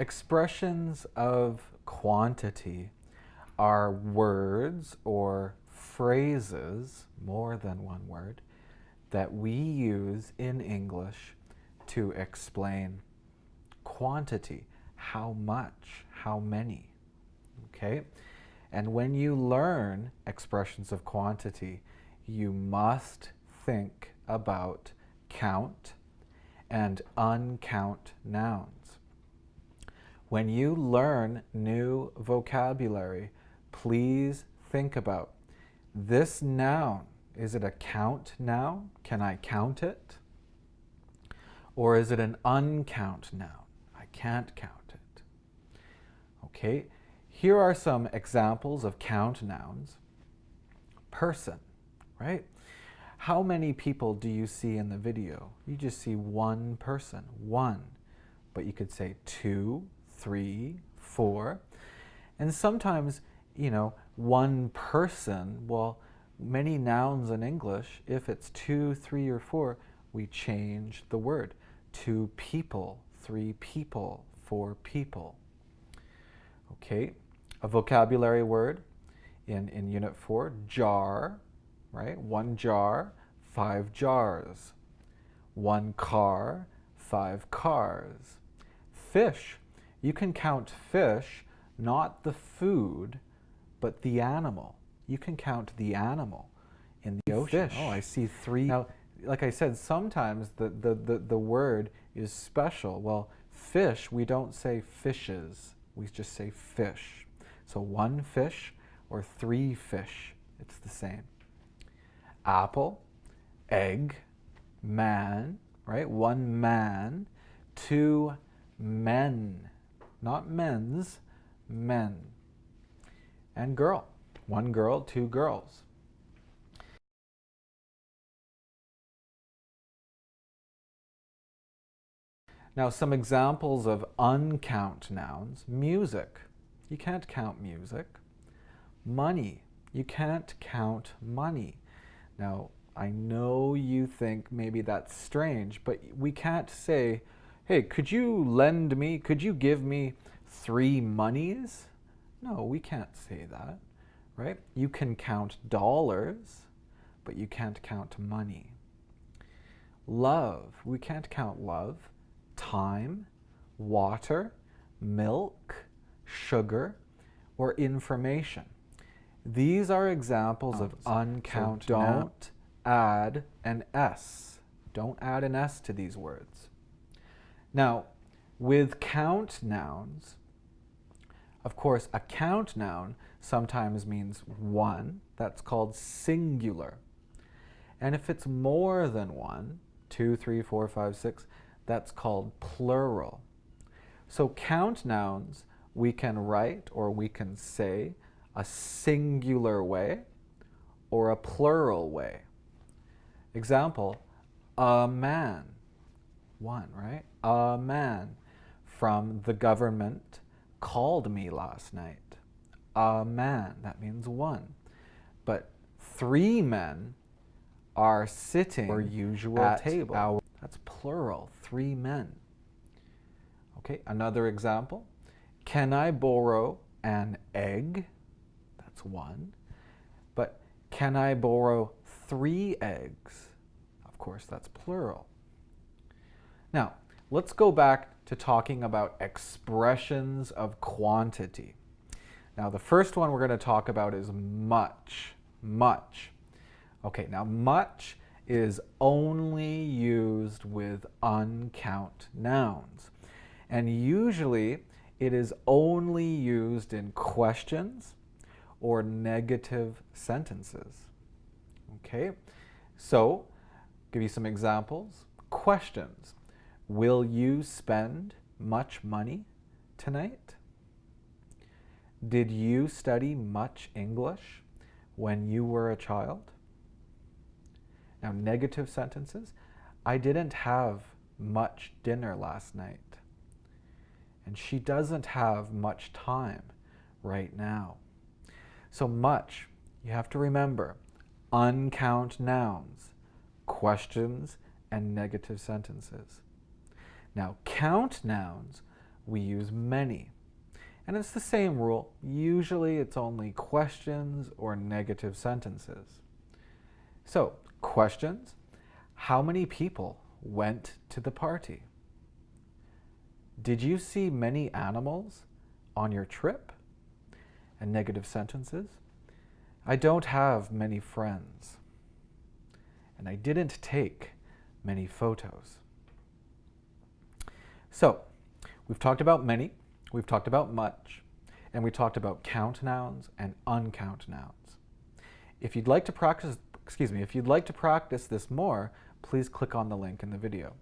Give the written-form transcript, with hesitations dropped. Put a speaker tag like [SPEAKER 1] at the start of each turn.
[SPEAKER 1] Expressions of quantity are words or phrases, more than one word, that we use in English to explain quantity, how much, how many, okay? And when you learn expressions of quantity, you must think about count and uncount nouns. When you learn new vocabulary, please think about this noun. Is it a count noun? Can I count it? Or is it an uncount noun? I can't count it. Okay, here are some examples of count nouns. Person, right? How many people do you see in the video? You just see one person, one. But you could say 2, 3, 4. And sometimes, one person, well, many nouns in English, if it's 2, 3, or 4, we change the word. 2 people, 3 people, 4 people. Okay, a vocabulary word in Unit 4, jar, right? 1 jar, 5 jars. 1 car, 5 cars. Fish. You can count fish, not the food, but the animal. You can count the animal in the ocean. Fish. Oh, I see 3. Now, like I said, sometimes the word is special. Well, fish, we don't say fishes. We just say fish. So 1 fish or 3 fish, it's the same. Apple, egg, man, right? 1 man, 2 men. Not men's, men. And girl. 1 girl, 2 girls. Now some examples of uncount nouns. Music. You can't count music. Money. You can't count money. Now, I know you think maybe that's strange, but we can't say, hey, could you give me 3 monies? No, we can't say that, right? You can count dollars, but you can't count money. Love, we can't count love. Time, water, milk, sugar, or information. These are examples of uncount nouns. Don't add an S. Don't add an S to these words. Now, with count nouns, of course, a count noun sometimes means 1. That's called singular. And if it's more than 1, 2, 3, 4, 5, 6, that's called plural. So count nouns we can write or we can say a singular way or a plural way. Example, a man. 1, right? A man from the government called me last night. A man, that means 1. But 3 men are sitting at usual table. That's plural, 3 men. Okay, another example. Can I borrow an egg? That's 1. But can I borrow 3 eggs? Of course, that's plural. Now, let's go back to talking about expressions of quantity. Now, the first one we're going to talk about is much. Much. Okay, now much is only used with uncount nouns. And usually it is only used in questions or negative sentences. Okay, so give you some examples. Questions. Will you spend much money tonight? Did you study much English when you were a child? Now, negative sentences. I didn't have much dinner last night. And she doesn't have much time right now. So much, you have to remember, uncount nouns, questions, and negative sentences. Now, count nouns, we use many. And it's the same rule. Usually it's only questions or negative sentences. So, questions. How many people went to the party? Did you see many animals on your trip? And negative sentences. I don't have many friends. And I didn't take many photos. So, we've talked about many, we've talked about much, and we talked about count nouns and uncount nouns. If you'd like to practice, if you'd like to practice this more, please click on the link in the video.